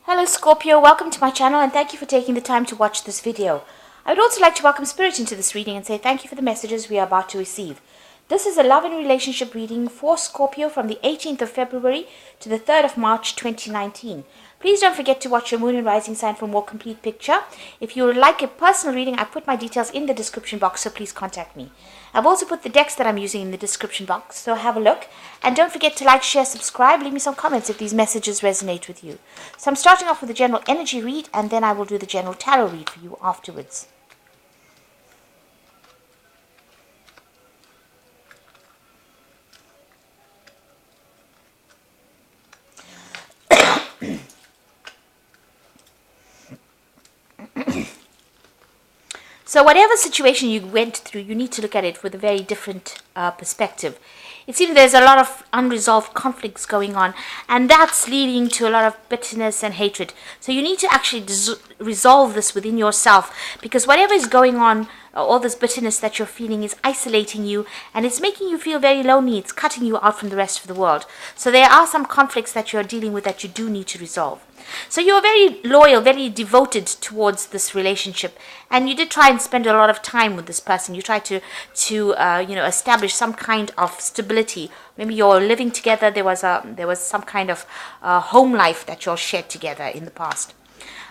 Hello Scorpio, welcome to my channel and thank you for taking the time to watch this video. I would also like to welcome Spirit into this reading and say thank you for the messages we are about to receive. This is a love and relationship reading for Scorpio from the 18th of February to the 3rd of March 2019. Please don't forget to watch your moon and rising sign for a more complete picture. If you would like a personal reading, I've put my details in the description box, so please contact me. I've also put the decks that I'm using in the description box, so have a look. And don't forget to like, share, subscribe, leave me some comments if these messages resonate with you. So I'm starting off with the general energy read, and then I will do the general tarot read for you afterwards. So whatever situation you went through, you need to look at it with a very different perspective. It seems there's a lot of unresolved conflicts going on, and that's leading to a lot of bitterness and hatred. So you need to actually resolve this within yourself, because whatever is going on, all this bitterness that you're feeling is isolating you, and it's making you feel very lonely. It's cutting you out from the rest of the world. So there are some conflicts that you're dealing with that you do need to resolve. So you're very loyal, very devoted towards this relationship, and you did try and spend a lot of time with this person. You tried to establish some kind of stability. Maybe you're living together. There was some kind of home life that you're shared together in the past.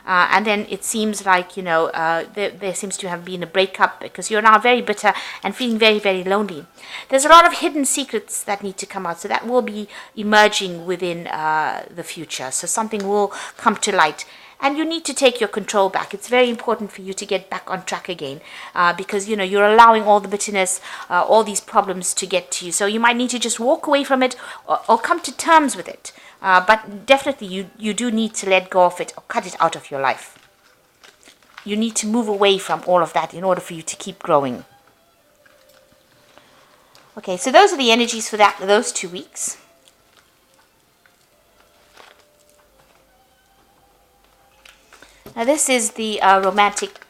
And then it seems like, there seems to have been a breakup because you're now very bitter and feeling very, very lonely. There's a lot of hidden secrets that need to come out. So that will be emerging within the future. So something will come to light. And you need to take your control back. It's very important for you to get back on track again because, you're allowing all the bitterness, all these problems to get to you. So you might need to just walk away from it or come to terms with it. But definitely you do need to let go of it or cut it out of your life. You need to move away from all of that in order for you to keep growing. Okay, so those are the energies for those 2 weeks. Now this is the romantic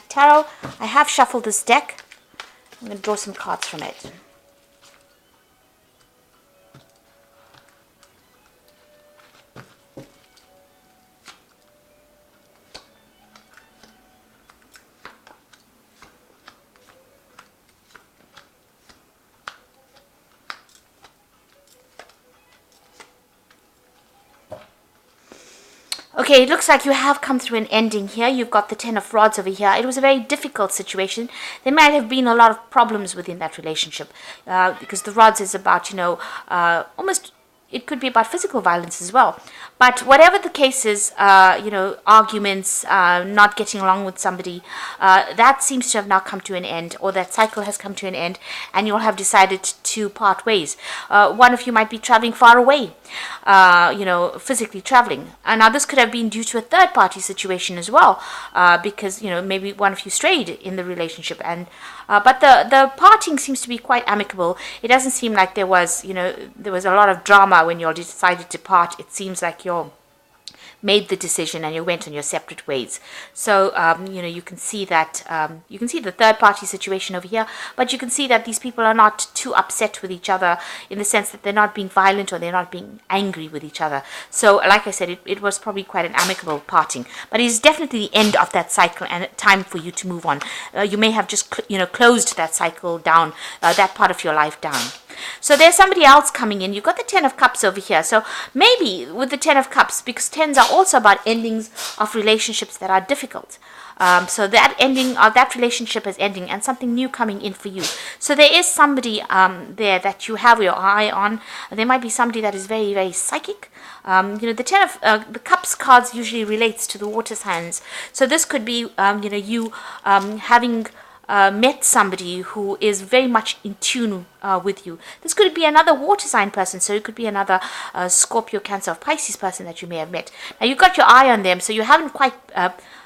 tarot. I have shuffled this deck. I'm going to draw some cards from it. Okay, it looks like you have come through an ending here. You've got the 10 of Rods over here. It was a very difficult situation. There might have been a lot of problems within that relationship because the Rods is about, almost, it could be about physical violence as well. But whatever the case is, arguments, not getting along with somebody, that seems to have now come to an end, or that cycle has come to an end, and you'll have decided to part ways. One of you might be traveling far away, physically traveling. And now this could have been due to a third-party situation as well, because, maybe one of you strayed in the relationship. And but the parting seems to be quite amicable. It doesn't seem like there was a lot of drama when you all decided to part. It seems like you made the decision and you went on your separate ways. So you can see that you can see the third party situation over here, but you can see that these people are not too upset with each other in the sense that they're not being violent or they're not being angry with each other. So like I said, it was probably quite an amicable parting, but it is definitely the end of that cycle and time for you to move on. You may have just closed that cycle down, that part of your life down. So there's somebody else coming in. You've got the 10 of Cups over here. So maybe with the 10 of Cups, because 10s are also about endings of relationships that are difficult. So that ending of that relationship is ending and something new coming in for you. So there is somebody there that you have your eye on. There might be somebody that is very, very psychic. The 10 of the Cups cards usually relates to the water signs. So this could be, you having met somebody who is very much in tune with you. This could be another water sign person, so it could be another Scorpio, Cancer, or Pisces person that you may have met. Now you've got your eye on them, so you haven't quite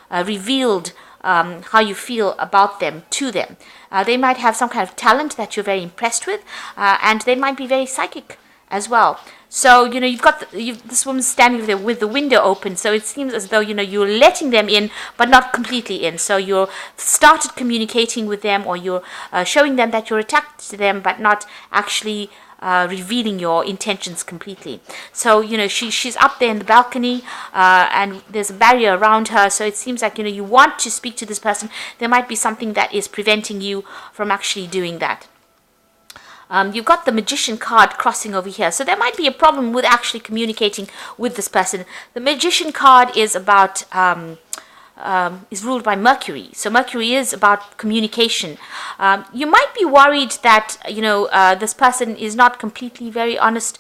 revealed how you feel about them to them. They might have some kind of talent that you're very impressed with, and they might be very psychic as well. So, you've got this woman standing there with the window open. So it seems as though, you're letting them in, but not completely in. So you're started communicating with them, or you're showing them that you're attached to them, but not actually revealing your intentions completely. So, she's up there in the balcony, and there's a barrier around her. So it seems like, you want to speak to this person. There might be something that is preventing you from actually doing that. You've got the Magician card crossing over here. So there might be a problem with actually communicating with this person. The Magician card is about, is ruled by Mercury. So Mercury is about communication. You might be worried that, this person is not completely very honest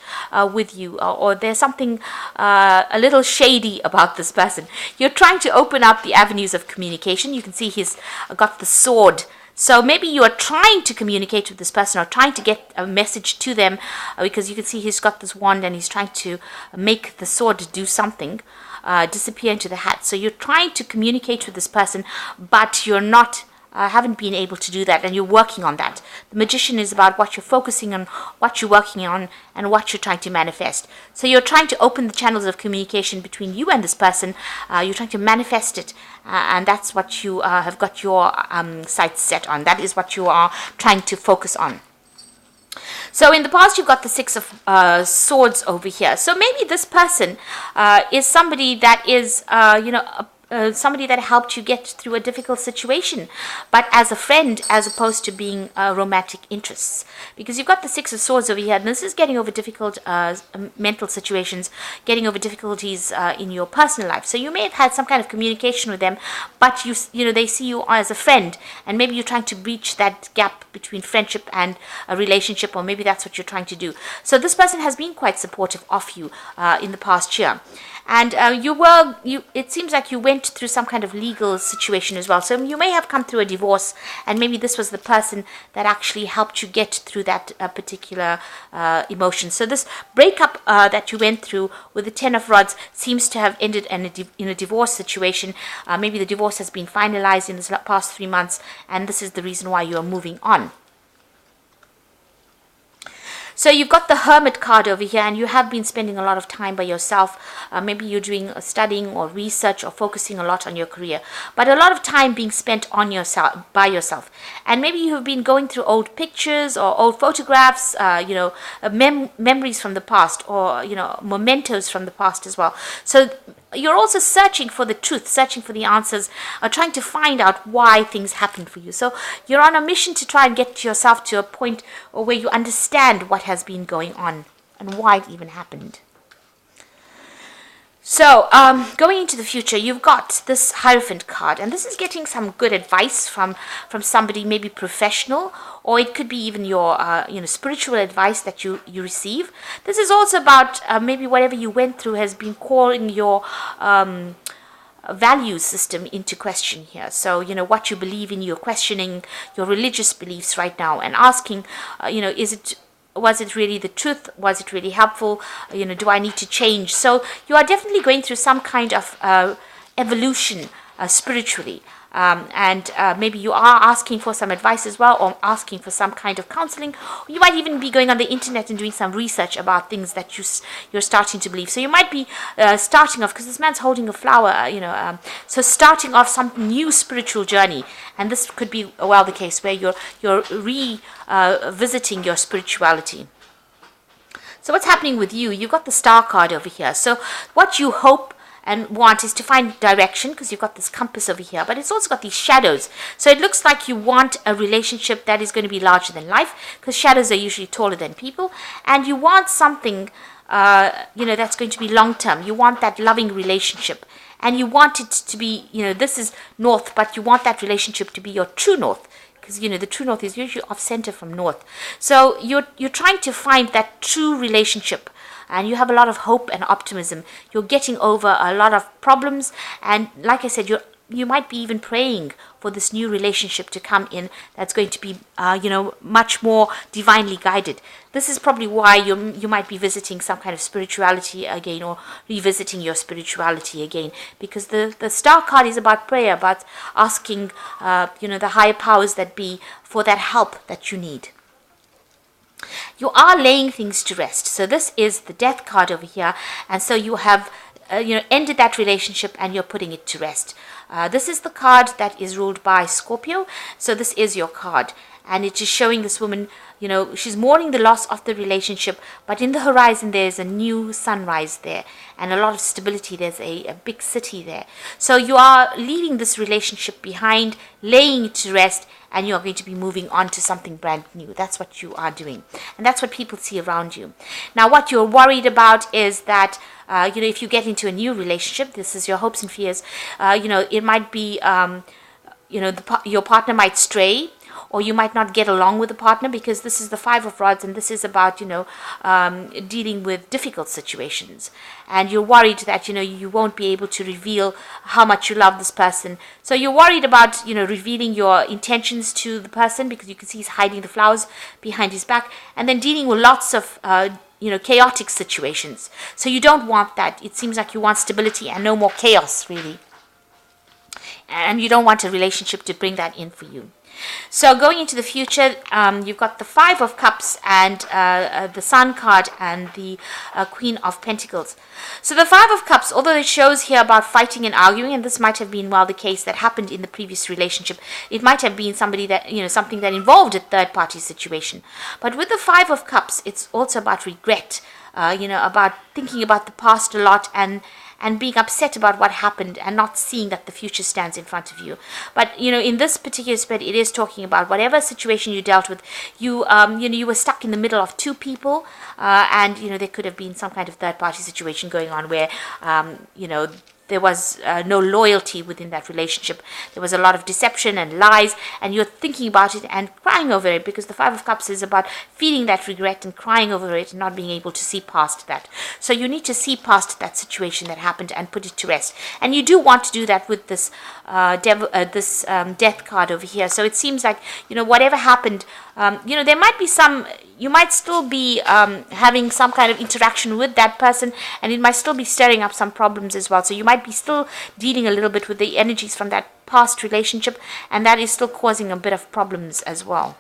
with you, or there's something a little shady about this person. You're trying to open up the avenues of communication. You can see he's got the sword. So maybe you are trying to communicate with this person or trying to get a message to them, because you can see he's got this wand and he's trying to make the sword do something, disappear into the hat. So you're trying to communicate with this person, but you're not, haven't been able to do that, and you're working on that. The Magician is about what you're focusing on, what you're working on, and what you're trying to manifest. So you're trying to open the channels of communication between you and this person. You're trying to manifest it, and that's what you have got your sights set on. That is what you are trying to focus on. So in the past, you've got the Six of Swords over here. So maybe this person is somebody that is, somebody that helped you get through a difficult situation, but as a friend, as opposed to being romantic interests. Because you've got the Six of Swords over here, and this is getting over difficult mental situations, getting over difficulties in your personal life. So you may have had some kind of communication with them, but they see you as a friend, and maybe you're trying to breach that gap between friendship and a relationship, or maybe that's what you're trying to do. So this person has been quite supportive of you in the past year. And it seems like you went through some kind of legal situation as well. So you may have come through a divorce, and maybe this was the person that actually helped you get through that particular emotion. So this breakup that you went through with the Ten of Rods seems to have ended in a divorce situation. Maybe the divorce has been finalized in the past 3 months, and this is the reason why you are moving on. So you've got the Hermit card over here, and you have been spending a lot of time by yourself. Maybe you're doing studying or research or focusing a lot on your career, but a lot of time being spent on yourself, by yourself. And maybe you have been going through old pictures or old photographs, memories from the past, or mementos from the past as well. So you're also searching for the truth, searching for the answers, or trying to find out why things happened for you. So you're on a mission to try and get yourself to a point where you understand what has been going on and why it even happened. So going into the future, you've got this Hierophant card, and this is getting some good advice from somebody, maybe professional, or it could be even your spiritual advice that you receive. This is also about maybe whatever you went through has been calling your value system into question here. So what you believe in, you're questioning your religious beliefs right now and asking, was it really the truth? Was it really helpful? Do I need to change? So you are definitely going through some kind of evolution spiritually. And maybe you are asking for some advice as well, or asking for some kind of counseling. You might even be going on the internet and doing some research about things that you're starting to believe. So you might be starting off, because this man's holding a flower, so starting off some new spiritual journey. And this could be the case where you're revisiting your spirituality. So what's happening with you? You've got the Star card over here. So what you hope and want is to find direction, because you've got this compass over here, but it's also got these shadows. So it looks like you want a relationship that is going to be larger than life, because shadows are usually taller than people, and you want something that's going to be long term. You want that loving relationship, and you want it to be, this is north, but you want that relationship to be your true north, because the true north is usually off center from north. So you're trying to find that true relationship, and you have a lot of hope and optimism. You're getting over a lot of problems, and like I said, you might be even praying for this new relationship to come in that's going to be much more divinely guided. This is probably why you might be visiting some kind of spirituality again, or revisiting your spirituality again, because the Star card is about prayer, about asking the higher powers that be for that help that you need. You are laying things to rest. So this is the Death card over here, and so you have ended that relationship and you're putting it to rest. This is the card that is ruled by Scorpio, so this is your card. and it is showing this woman, she's mourning the loss of the relationship, but in the horizon there's a new sunrise there and a lot of stability. There's a big city there. So you are leaving this relationship behind, laying it to rest, and you're going to be moving on to something brand new. That's what you are doing, and that's what people see around you. Now, what you're worried about is that if you get into a new relationship, this is your hopes and fears. It might be your partner might stray, or you might not get along with the partner, because this is the Five of Rods, and this is about dealing with difficult situations, and you're worried that you won't be able to reveal how much you love this person. So you're worried about revealing your intentions to the person, because you can see he's hiding the flowers behind his back, and then dealing with lots of chaotic situations. So you don't want that. It seems like you want stability and no more chaos, really, and you don't want a relationship to bring that in for you. So going into the future, you've got the Five of Cups and the Sun card and the Queen of Pentacles. So the Five of Cups, although it shows here about fighting and arguing, and this might have been the case that happened in the previous relationship, it might have been somebody that something that involved a third party situation. But with the Five of Cups, it's also about regret, about thinking about the past a lot, and being upset about what happened and not seeing that the future stands in front of you. But in this particular spread, it is talking about whatever situation you dealt with. You were stuck in the middle of two people, and there could have been some kind of third party situation going on where there was no loyalty within that relationship. There was a lot of deception and lies, and you're thinking about it and crying over it, because the Five of Cups is about feeling that regret and crying over it and not being able to see past that. So you need to see past that situation that happened and put it to rest. And you do want to do that with this death card over here. So it seems like whatever happened, there might be you might still be having some kind of interaction with that person, and it might still be stirring up some problems as well. So you might be still dealing a little bit with the energies from that past relationship, and that is still causing a bit of problems as well.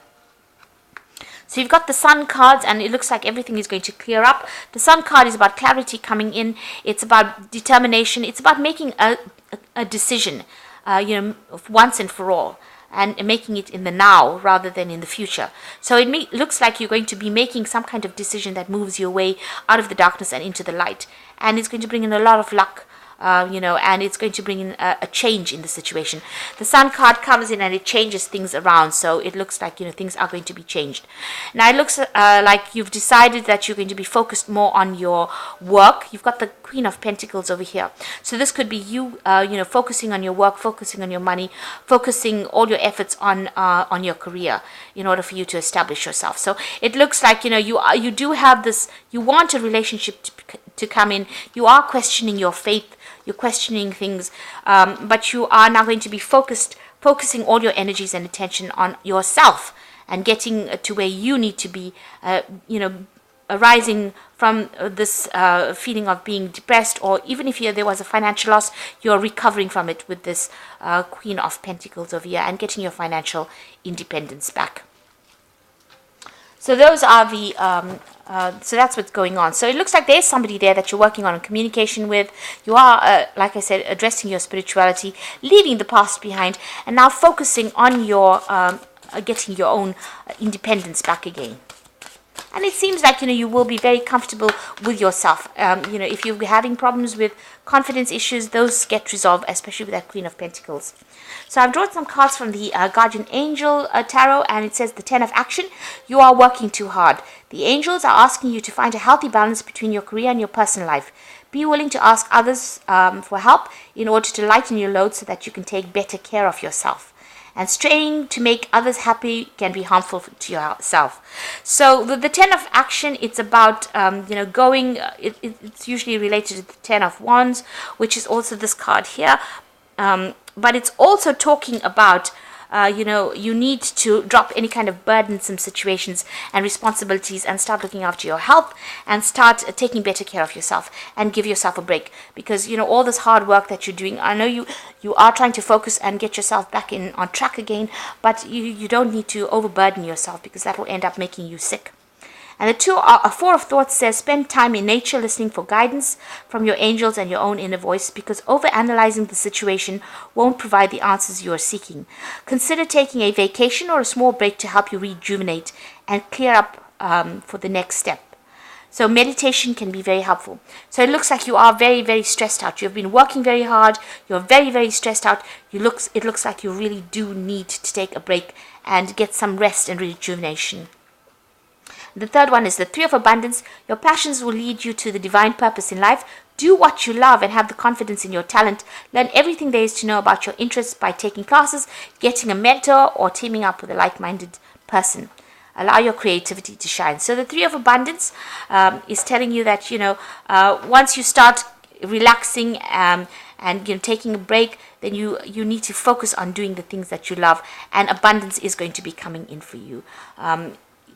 So you've got the Sun cards, and it looks like everything is going to clear up. The Sun card is about clarity coming in. It's about determination. It's about making a decision, once and for all, and making it in the now rather than in the future. So it looks like you're going to be making some kind of decision that moves you away out of the darkness and into the light. And it's going to bring in a lot of luck, and it's going to bring in a change in the situation. The Sun card comes in and it changes things around. So it looks like, things are going to be changed. Now it looks like you've decided that you're going to be focused more on your work. You've got the Queen of Pentacles over here. So this could be you, focusing on your work, focusing on your money, focusing all your efforts on your career in order for you to establish yourself. So it looks like, you do have this, you want a relationship to come in. You are questioning your faith. You're questioning things, but you are now going to be focusing all your energies and attention on yourself and getting to where you need to be, arising from this feeling of being depressed, or even if there was a financial loss, you're recovering from it with this Queen of Pentacles over here and getting your financial independence back. So those are the, so that's what's going on. So it looks like there's somebody there that you're working on communication with. You are, like I said, addressing your spirituality, leaving the past behind, and now focusing on your, getting your own independence back again. And it seems like, you will be very comfortable with yourself. If you're having problems with confidence issues, those get resolved, especially with that Queen of Pentacles. So I've drawn some cards from the Guardian Angel Tarot, and it says the 10 of Action. You are working too hard. The angels are asking you to find a healthy balance between your career and your personal life. Be willing to ask others for help in order to lighten your load so that you can take better care of yourself. And straining to make others happy can be harmful to yourself. So the 10 of Action, it's about, going, it's usually related to the 10 of Wands, which is also this card here. But it's also talking about, you need to drop any kind of burdensome situations and responsibilities and start looking after your health and start taking better care of yourself and give yourself a break. Because, all this hard work that you're doing, I know you are trying to focus and get yourself back on track again, but you don't need to overburden yourself, because that will end up making you sick. And a Four of Thoughts says, spend time in nature listening for guidance from your angels and your own inner voice, because overanalyzing the situation won't provide the answers you are seeking. Consider taking a vacation or a small break to help you rejuvenate and clear up for the next step. So meditation can be very helpful. So it looks like you are very, very stressed out. You've been working very hard. You're very, very stressed out. It looks like you really do need to take a break and get some rest and rejuvenation. The third one is the Three of Abundance. Your passions will lead you to the divine purpose in life. Do what you love and have the confidence in your talent. Learn everything there is to know about your interests by taking classes, getting a mentor, or teaming up with a like-minded person. Allow your creativity to shine. So the Three of Abundance is telling you that, once you start relaxing and taking a break, then you need to focus on doing the things that you love, and abundance is going to be coming in for you.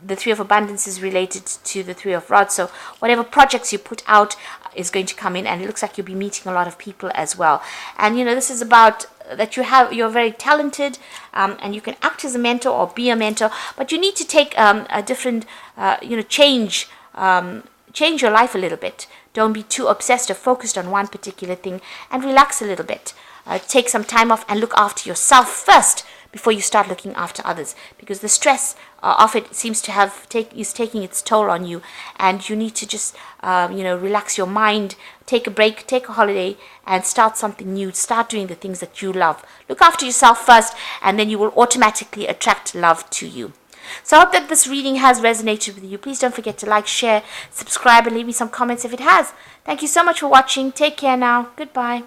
The Three of Abundance is related to the Three of Rods, so whatever projects you put out is going to come in, and it looks like you'll be meeting a lot of people as well. And this is about that you're very talented, and you can act as a mentor or be a mentor, but you need to take a different change your life a little bit. Don't be too obsessed or focused on one particular thing, and relax a little bit. Take some time off and look after yourself first before you start looking after others, because the stress of it seems to is taking its toll on you, and you need to just relax your mind, take a break, take a holiday, and start something new. Start doing the things that you love. Look after yourself first, and then you will automatically attract love to you. So I hope that this reading has resonated with you. Please don't forget to like, share, subscribe, and leave me some comments if it has. Thank you so much for watching. Take care now. Goodbye.